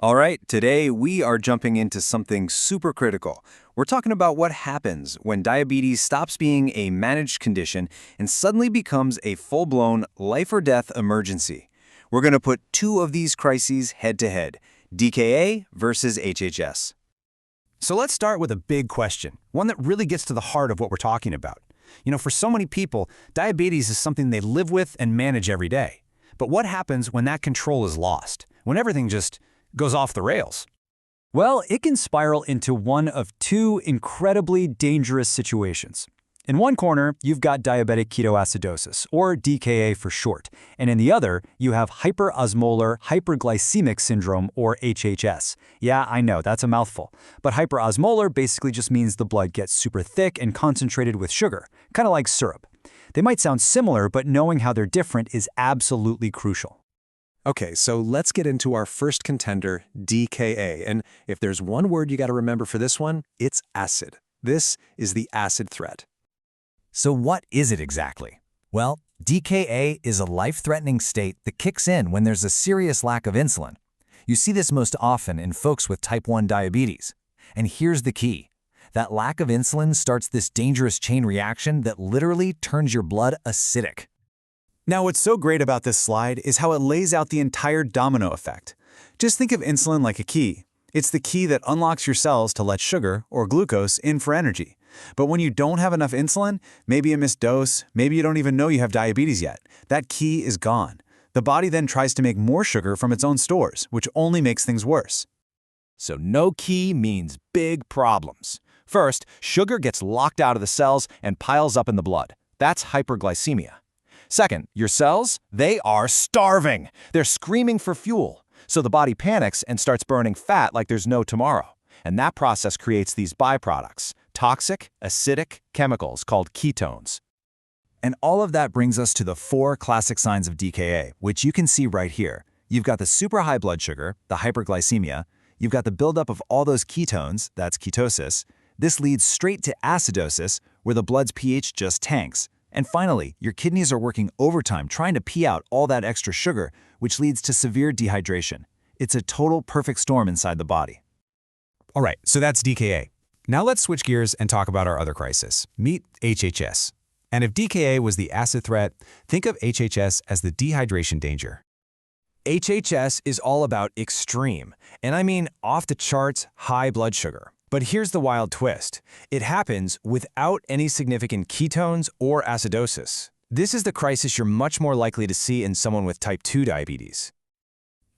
All right, today we are jumping into something super critical. We're talking about what happens when diabetes stops being a managed condition and suddenly becomes a full-blown life or death emergency. We're going to put two of these crises head to head, DKA versus HHS. So let's start with a big question, one that really gets to the heart of what we're talking about. For so many people, diabetes is something they live with and manage every day. But what happens when that control is lost, when everything just goes off the rails? Well, it can spiral into one of two incredibly dangerous situations. In one corner, you've got diabetic ketoacidosis, or DKA for short, and in the other, you have hyperosmolar hyperglycemic syndrome, or HHS. Yeah, I know, that's a mouthful. But hyperosmolar basically just means the blood gets super thick and concentrated with sugar, kind of like syrup. They might sound similar, but knowing how they're different is absolutely crucial. Okay, so let's get into our first contender, DKA. And if there's one word you got to remember for this one, it's acid. This is the acid threat. So what is it exactly? Well, DKA is a life-threatening state that kicks in when there's a serious lack of insulin. You see this most often in folks with type 1 diabetes. And here's the key. That lack of insulin starts this dangerous chain reaction that literally turns your blood acidic. Now, what's so great about this slide is how it lays out the entire domino effect. Just think of insulin like a key. It's the key that unlocks your cells to let sugar, or glucose, in for energy. But when you don't have enough insulin, maybe a missed dose, maybe you don't even know you have diabetes yet, that key is gone. The body then tries to make more sugar from its own stores, which only makes things worse. So no key means big problems. First, sugar gets locked out of the cells and piles up in the blood. That's hyperglycemia. Second, your cells, they are starving. They're screaming for fuel. So the body panics and starts burning fat like there's no tomorrow. And that process creates these byproducts, toxic, acidic chemicals called ketones. And all of that brings us to the 4 classic signs of DKA, which you can see right here. You've got the super high blood sugar, the hyperglycemia. You've got the buildup of all those ketones, that's ketosis. This leads straight to acidosis, where the blood's pH just tanks. And finally, your kidneys are working overtime trying to pee out all that extra sugar, which leads to severe dehydration. It's a total perfect storm inside the body. All right, so that's DKA. Now let's switch gears and talk about our other crisis. Meet HHS. And if DKA was the acid threat, think of HHS as the dehydration danger. HHS is all about extreme, and I mean off-the-charts high blood sugar. But here's the wild twist. It happens without any significant ketones or acidosis. This is the crisis you're much more likely to see in someone with type 2 diabetes.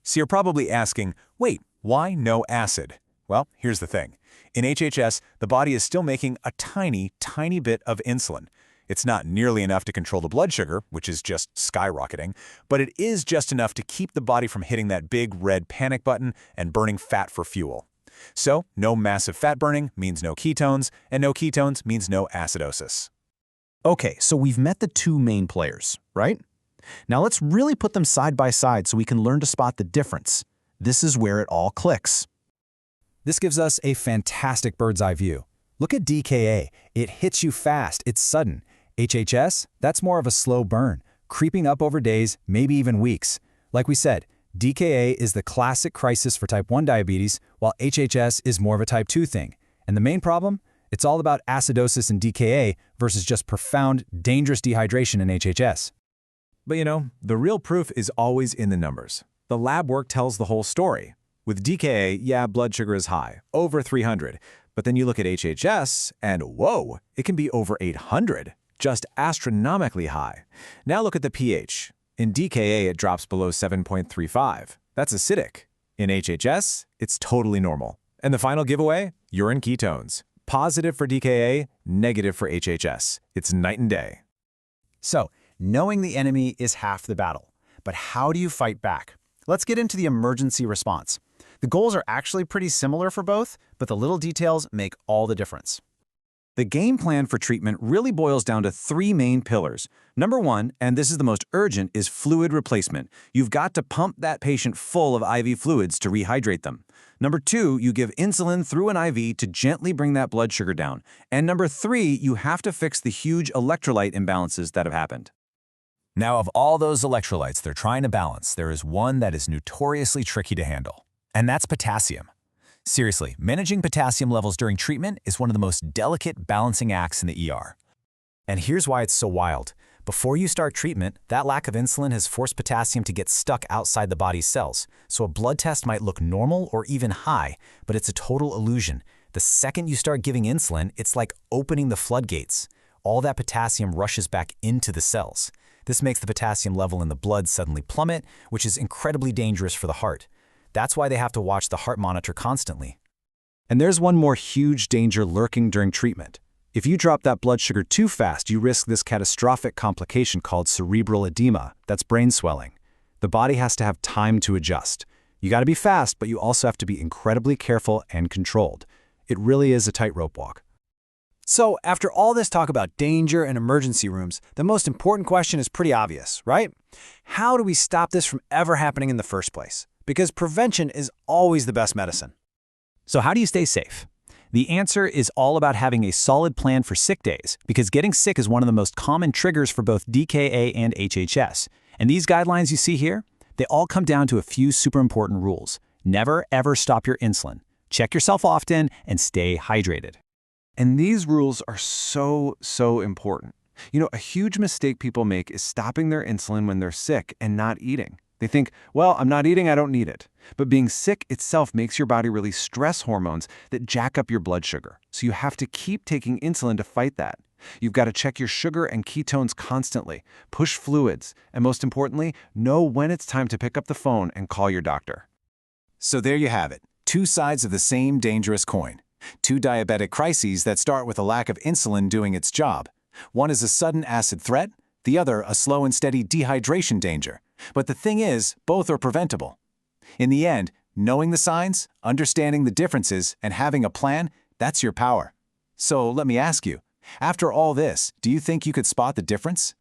So you're probably asking, wait, why no acid? Well, here's the thing. In HHS, the body is still making a tiny, tiny bit of insulin. It's not nearly enough to control the blood sugar, which is just skyrocketing, but it is just enough to keep the body from hitting that big red panic button and burning fat for fuel. So, no massive fat burning means no ketones, and no ketones means no acidosis. Okay, so we've met the two main players, right? Now let's really put them side by side so we can learn to spot the difference. This is where it all clicks. This gives us a fantastic bird's eye view. Look at DKA. It hits you fast, it's sudden. HHS, that's more of a slow burn, creeping up over days, maybe even weeks. Like we said, DKA is the classic crisis for type 1 diabetes, while HHS is more of a type 2 thing. And the main problem? It's all about acidosis in DKA versus just profound, dangerous dehydration in HHS. But the real proof is always in the numbers. The lab work tells the whole story. With DKA, yeah, blood sugar is high, over 300. But then you look at HHS, and whoa, it can be over 800, just astronomically high. Now look at the pH. In DKA, it drops below 7.35. That's acidic. In HHS, it's totally normal. And the final giveaway? Urine ketones. Positive for DKA, negative for HHS. It's night and day. So, knowing the enemy is half the battle. But how do you fight back? Let's get into the emergency response. The goals are actually pretty similar for both, but the little details make all the difference. The game plan for treatment really boils down to 3 main pillars. Number 1, and this is the most urgent, is fluid replacement. You've got to pump that patient full of IV fluids to rehydrate them. Number 2, you give insulin through an IV to gently bring that blood sugar down. And number 3, you have to fix the huge electrolyte imbalances that have happened. Now, of all those electrolytes they're trying to balance, there is one that is notoriously tricky to handle, And that's potassium. Seriously, managing potassium levels during treatment is one of the most delicate balancing acts in the ER. And here's why it's so wild. Before you start treatment, that lack of insulin has forced potassium to get stuck outside the body's cells, so a blood test might look normal or even high, but it's a total illusion. The second you start giving insulin, it's like opening the floodgates. All that potassium rushes back into the cells. This makes the potassium level in the blood suddenly plummet, which is incredibly dangerous for the heart. That's why they have to watch the heart monitor constantly. And there's one more huge danger lurking during treatment. If you drop that blood sugar too fast, you risk this catastrophic complication called cerebral edema. That's brain swelling. The body has to have time to adjust. You got to be fast, but you also have to be incredibly careful and controlled. It really is a tightrope walk. So, after all this talk about danger and emergency rooms, the most important question is pretty obvious, right? How do we stop this from ever happening in the first place? Because prevention is always the best medicine. So how do you stay safe? The answer is all about having a solid plan for sick days, because getting sick is one of the most common triggers for both DKA and HHS. And these guidelines you see here, they all come down to a few super important rules. Never, ever stop your insulin. Check yourself often and stay hydrated. And these rules are so important. You know, a huge mistake people make is stopping their insulin when they're sick and not eating. They think, well, I'm not eating, I don't need it. But being sick itself makes your body release stress hormones that jack up your blood sugar. So you have to keep taking insulin to fight that. You've got to check your sugar and ketones constantly, push fluids, and most importantly, know when it's time to pick up the phone and call your doctor. So there you have it, two sides of the same dangerous coin. Two diabetic crises that start with a lack of insulin doing its job. One is a sudden acid threat, the other a slow and steady dehydration danger. But the thing is, both are preventable. In the end, knowing the signs, understanding the differences, and having a plan, that's your power. So let me ask you, after all this, do you think you could spot the difference?